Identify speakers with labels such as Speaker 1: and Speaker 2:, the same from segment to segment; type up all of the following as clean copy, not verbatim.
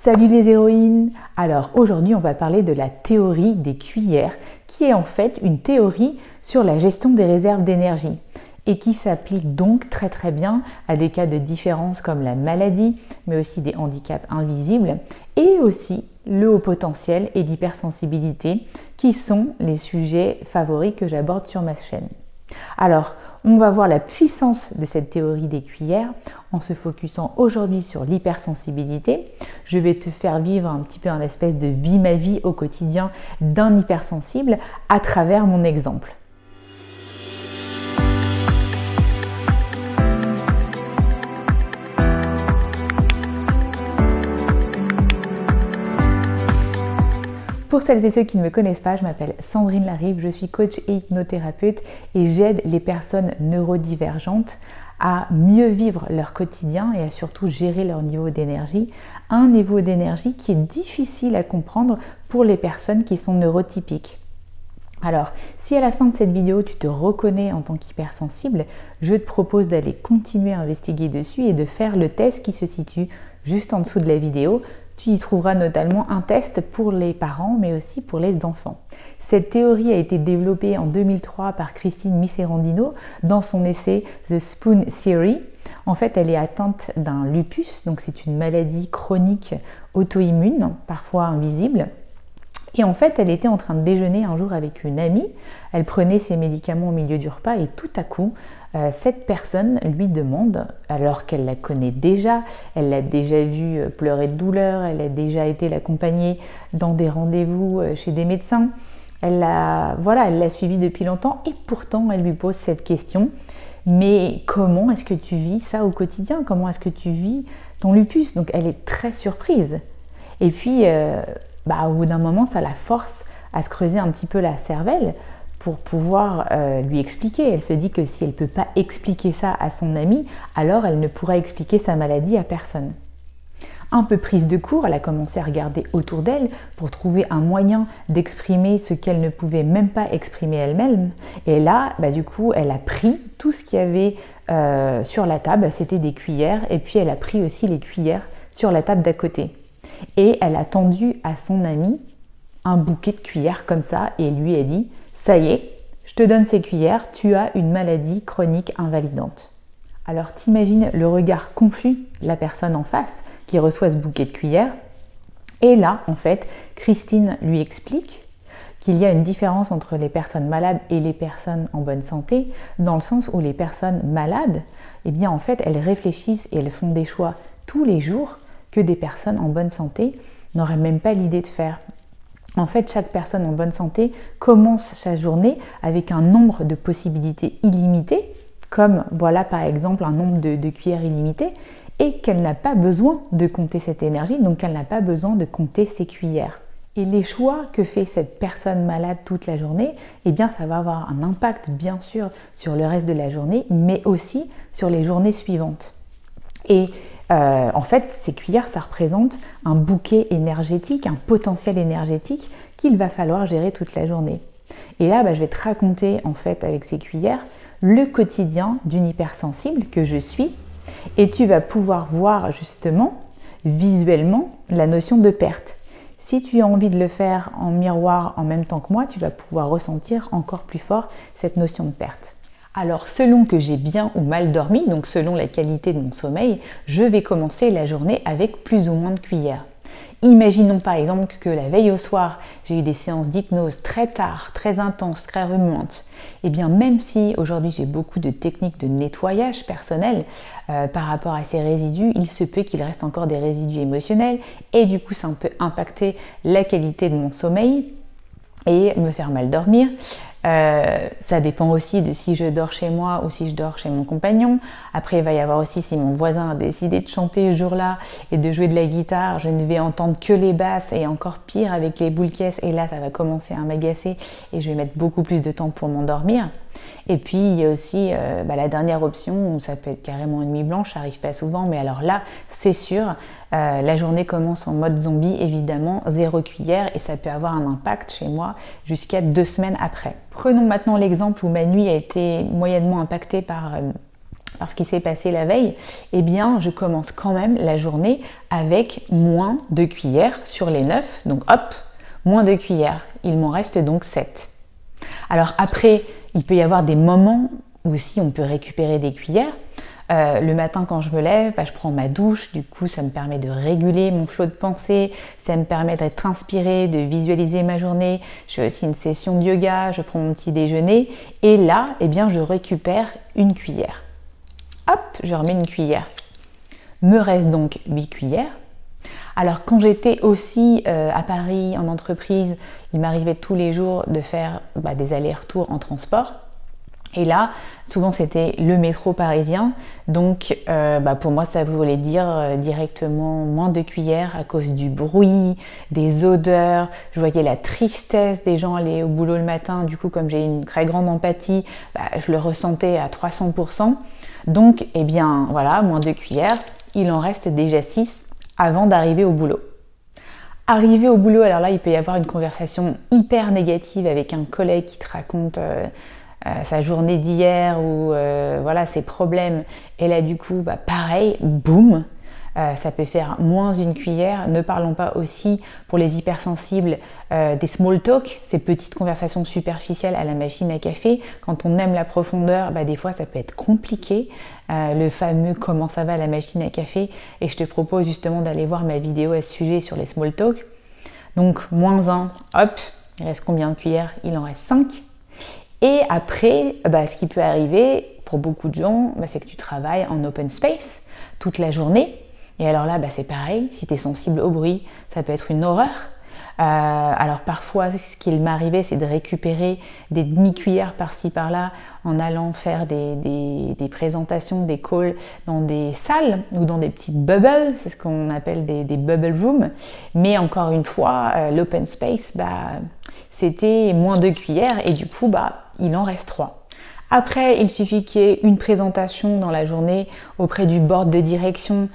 Speaker 1: Salut les héroïnes! Alors aujourd'hui on va parler de la théorie des cuillères qui est en fait une théorie sur la gestion des réserves d'énergie et qui s'applique donc très bien à des cas de différence comme la maladie mais aussi des handicaps invisibles et aussi le haut potentiel et l'hypersensibilité qui sont les sujets favoris que j'aborde sur ma chaîne. Alors, on va voir la puissance de cette théorie des cuillères en se focusant aujourd'hui sur l'hypersensibilité. Je vais te faire vivre un petit peu un espèce de vie ma vie au quotidien d'un hypersensible à travers mon exemple. Pour celles et ceux qui ne me connaissent pas, je m'appelle Sandrine Larive, je suis coach et hypnothérapeute et j'aide les personnes neurodivergentes à mieux vivre leur quotidien et à surtout gérer leur niveau d'énergie. Un niveau d'énergie qui est difficile à comprendre pour les personnes qui sont neurotypiques. Alors, si à la fin de cette vidéo tu te reconnais en tant qu'hypersensible, je te propose d'aller continuer à investiguer dessus et de faire le test qui se situe juste en dessous de la vidéo. Tu y trouveras notamment un test pour les parents, mais aussi pour les enfants. Cette théorie a été développée en 2003 par Christine Miserandino dans son essai The Spoon Theory. En fait, elle est atteinte d'un lupus, donc c'est une maladie chronique auto-immune, parfois invisible. Et en fait, elle était en train de déjeuner un jour avec une amie. Elle prenait ses médicaments au milieu du repas et tout à coup, cette personne lui demande, alors qu'elle la connaît déjà, elle l'a déjà vue pleurer de douleur, elle a déjà été l'accompagner dans des rendez-vous chez des médecins. Elle l'a suivie depuis longtemps et pourtant elle lui pose cette question. Mais comment est-ce que tu vis ça au quotidien? Comment est-ce que tu vis ton lupus? Donc elle est très surprise. Et puis, au bout d'un moment, ça la force à se creuser un petit peu la cervelle pour pouvoir lui expliquer. Elle se dit que si elle ne peut pas expliquer ça à son amie, alors elle ne pourra expliquer sa maladie à personne. Un peu prise de court, elle a commencé à regarder autour d'elle pour trouver un moyen d'exprimer ce qu'elle ne pouvait même pas exprimer elle-même. Et là, du coup, elle a pris tout ce qu'il y avait sur la table, c'était des cuillères, et puis elle a pris aussi les cuillères sur la table d'à côté. Et elle a tendu à son ami un bouquet de cuillères comme ça et lui a dit « Ça y est, je te donne ces cuillères, tu as une maladie chronique invalidante. » Alors t'imagines le regard confus de la personne en face qui reçoit ce bouquet de cuillères. Et là, en fait, Christine lui explique qu'il y a une différence entre les personnes malades et les personnes en bonne santé, dans le sens où les personnes malades, eh bien en fait, elles réfléchissent et elles font des choix tous les jours que des personnes en bonne santé n'auraient même pas l'idée de faire. En fait, chaque personne en bonne santé commence sa journée avec un nombre de possibilités illimitées, comme voilà par exemple un nombre de cuillères illimité, et qu'elle n'a pas besoin de compter cette énergie, donc elle n'a pas besoin de compter ses cuillères. Et les choix que fait cette personne malade toute la journée, eh bien ça va avoir un impact bien sûr sur le reste de la journée, mais aussi sur les journées suivantes. Et en fait, ces cuillères, ça représente un bouquet énergétique, un potentiel énergétique qu'il va falloir gérer toute la journée. Et là, je vais te raconter en fait avec ces cuillères le quotidien d'une hypersensible que je suis et tu vas pouvoir voir justement visuellement la notion de perte. Si tu as envie de le faire en miroir en même temps que moi, tu vas pouvoir ressentir encore plus fort cette notion de perte. Alors, selon que j'ai bien ou mal dormi, donc selon la qualité de mon sommeil, je vais commencer la journée avec plus ou moins de cuillères. Imaginons par exemple que la veille au soir, j'ai eu des séances d'hypnose très tard, très intenses, très remuantes. Et bien même si aujourd'hui j'ai beaucoup de techniques de nettoyage personnel par rapport à ces résidus, il se peut qu'il reste encore des résidus émotionnels et du coup ça peut impacter la qualité de mon sommeil et me faire mal dormir. Ça dépend aussi de si je dors chez moi ou si je dors chez mon compagnon. Après, il va y avoir aussi si mon voisin a décidé de chanter ce jour-là et de jouer de la guitare, je ne vais entendre que les basses et encore pire avec les boules caisses. Et là, ça va commencer à m'agacer et je vais mettre beaucoup plus de temps pour m'endormir. Et puis, il y a aussi la dernière option où ça peut être carrément une nuit blanche, ça n'arrive pas souvent, mais alors là, c'est sûr, la journée commence en mode zombie, évidemment, 0 cuillère et ça peut avoir un impact chez moi jusqu'à 2 semaines après. Prenons maintenant l'exemple où ma nuit a été moyennement impactée par parce qu'il s'est passé la veille, eh bien je commence quand même la journée avec moins de cuillères sur les 9. Donc hop, moins de cuillères. Il m'en reste donc 7. Alors après, il peut y avoir des moments où aussi on peut récupérer des cuillères. Le matin quand je me lève, je prends ma douche, du coup ça me permet de réguler mon flot de pensée, ça me permet d'être inspirée, de visualiser ma journée. Je fais aussi une session de yoga, je prends mon petit déjeuner et là, eh bien, je récupère une cuillère. Hop, je remets une cuillère. Me reste donc 8 cuillères. Alors quand j'étais aussi à Paris en entreprise, il m'arrivait tous les jours de faire des allers-retours en transport. Et là, souvent c'était le métro parisien, donc pour moi ça voulait dire directement moins de cuillères à cause du bruit, des odeurs. Je voyais la tristesse des gens aller au boulot le matin, du coup comme j'ai une très grande empathie, je le ressentais à 300%. Donc eh bien voilà, moins de cuillères, il en reste déjà 6 avant d'arriver au boulot. Arrivé au boulot, alors là il peut y avoir une conversation hyper négative avec un collègue qui te raconte sa journée d'hier ou voilà ses problèmes, et là du coup pareil, boum, ça peut faire moins une cuillère. Ne parlons pas aussi pour les hypersensibles des small talk, ces petites conversations superficielles à la machine à café. Quand on aime la profondeur, des fois ça peut être compliqué, le fameux comment ça va à la machine à café, et je te propose justement d'aller voir ma vidéo à ce sujet sur les small talk. Donc moins 1, hop, il reste combien de cuillères? Il en reste 5. Et après, ce qui peut arriver pour beaucoup de gens, c'est que tu travailles en open space toute la journée. Et alors là, c'est pareil, si tu es sensible au bruit, ça peut être une horreur. Alors parfois, ce qui m'arrivait, c'est de récupérer des demi-cuillères par-ci par-là en allant faire des présentations, des calls dans des salles ou dans des petites bubbles, c'est ce qu'on appelle des bubble rooms. Mais encore une fois, l'open space, c'était moins de cuillères et du coup, il en reste 3. Après, il suffit qu'il y ait une présentation dans la journée auprès du board de direction,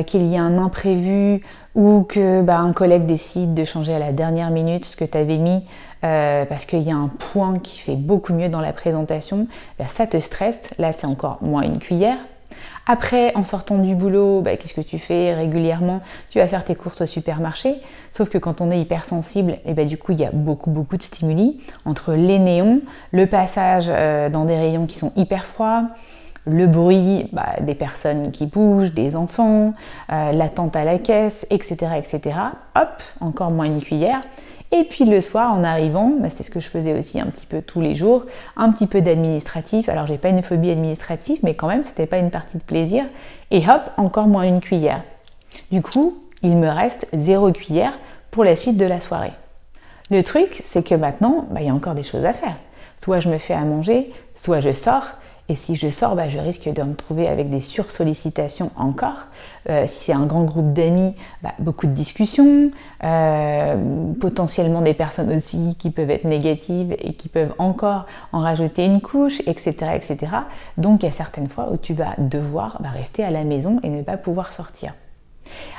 Speaker 1: qu'il y ait un imprévu ou que un collègue décide de changer à la dernière minute ce que tu avais mis parce qu'il y a un point qui fait beaucoup mieux dans la présentation, ça te stresse. Là, c'est encore moins une cuillère. Après, en sortant du boulot, qu'est-ce que tu fais régulièrement? Tu vas faire tes courses au supermarché. Sauf que quand on est hypersensible, du coup, il y a beaucoup de stimuli. Entre les néons, le passage dans des rayons qui sont hyper froids, le bruit des personnes qui bougent, des enfants, l'attente à la caisse, etc., etc. Hop, encore moins une cuillère. Et puis le soir, en arrivant, c'est ce que je faisais aussi un petit peu tous les jours, un petit peu d'administratif. Alors j'ai pas une phobie administrative, mais quand même, c'était pas une partie de plaisir. Et hop, encore moins une cuillère. Du coup, il me reste 0 cuillère pour la suite de la soirée. Le truc, c'est que maintenant, il y a encore des choses à faire. Soit je me fais à manger, soit je sors. Et si je sors, je risque de me trouver avec des sursollicitations encore. Si c'est un grand groupe d'amis, beaucoup de discussions, potentiellement des personnes aussi qui peuvent être négatives et qui peuvent encore en rajouter une couche, etc., etc. Donc il y a certaines fois où tu vas devoir rester à la maison et ne pas pouvoir sortir.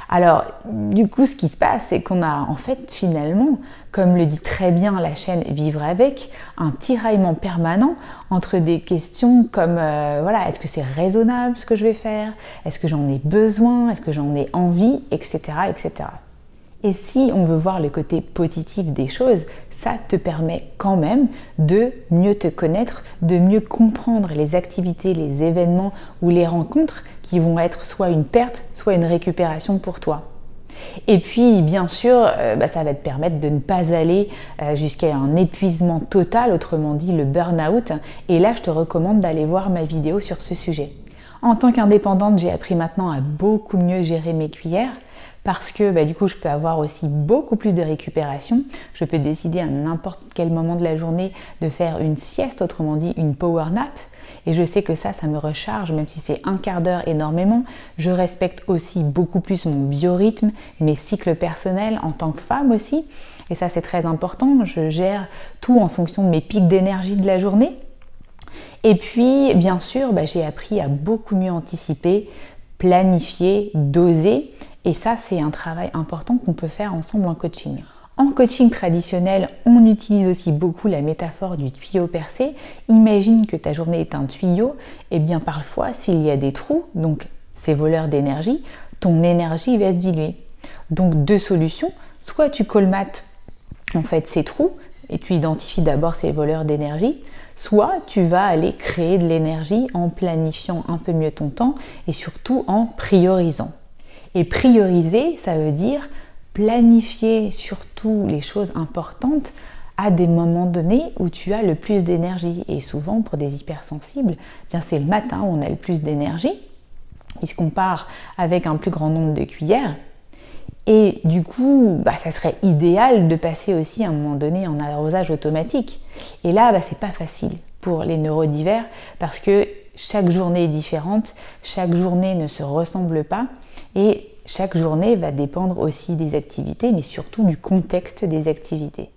Speaker 1: Alors, du coup, ce qui se passe, c'est qu'on a en fait finalement, comme le dit très bien la chaîne Vivre avec, un tiraillement permanent entre des questions comme est-ce que c'est raisonnable ce que je vais faire? Est-ce que j'en ai besoin? Est-ce que j'en ai envie? Etc., etc. Et si on veut voir le côté positif des choses, ça te permet quand même de mieux te connaître, de mieux comprendre les activités, les événements ou les rencontres qui vont être soit une perte, soit une récupération pour toi. Et puis, bien sûr, ça va te permettre de ne pas aller jusqu'à un épuisement total, autrement dit le burn-out. Et là, je te recommande d'aller voir ma vidéo sur ce sujet. En tant qu'indépendante, j'ai appris maintenant à beaucoup mieux gérer mes cuillères parce que du coup, je peux avoir aussi beaucoup plus de récupération. Je peux décider à n'importe quel moment de la journée de faire une sieste, autrement dit une power nap. Et je sais que ça me recharge, même si c'est un quart d'heure énormément. Je respecte aussi beaucoup plus mon biorhythme, mes cycles personnels en tant que femme aussi. Et ça, c'est très important. Je gère tout en fonction de mes pics d'énergie de la journée. Et puis, bien sûr, j'ai appris à beaucoup mieux anticiper, planifier, doser. Et ça, c'est un travail important qu'on peut faire ensemble en coaching. En coaching traditionnel, on utilise aussi beaucoup la métaphore du tuyau percé. Imagine que ta journée est un tuyau, et bien parfois s'il y a des trous, donc ces voleurs d'énergie, ton énergie va se diluer. Donc deux solutions, soit tu colmates en fait ces trous et tu identifies d'abord ces voleurs d'énergie, soit tu vas aller créer de l'énergie en planifiant un peu mieux ton temps et surtout en priorisant. Et prioriser, ça veut dire planifier surtout les choses importantes à des moments donnés où tu as le plus d'énergie. Et souvent, pour des hypersensibles, bien c'est le matin où on a le plus d'énergie, puisqu'on part avec un plus grand nombre de cuillères. Et du coup, ça serait idéal de passer aussi à un moment donné en arrosage automatique. Et là, c'est pas facile pour les neurodivers parce que chaque journée est différente, chaque journée ne se ressemble pas et chaque journée va dépendre aussi des activités, mais surtout du contexte des activités.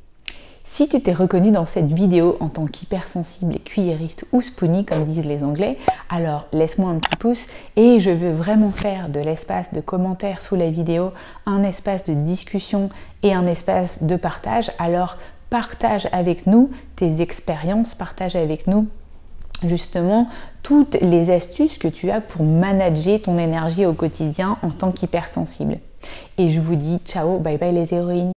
Speaker 1: Si tu t'es reconnu dans cette vidéo en tant qu'hypersensible, cuillériste ou spoonie, comme disent les Anglais, alors laisse-moi un petit pouce et je veux vraiment faire de l'espace de commentaires sous la vidéo un espace de discussion et un espace de partage. Alors partage avec nous tes expériences, partage avec nous justement toutes les astuces que tu as pour manager ton énergie au quotidien en tant qu'hypersensible. Et je vous dis ciao, bye bye les héroïnes.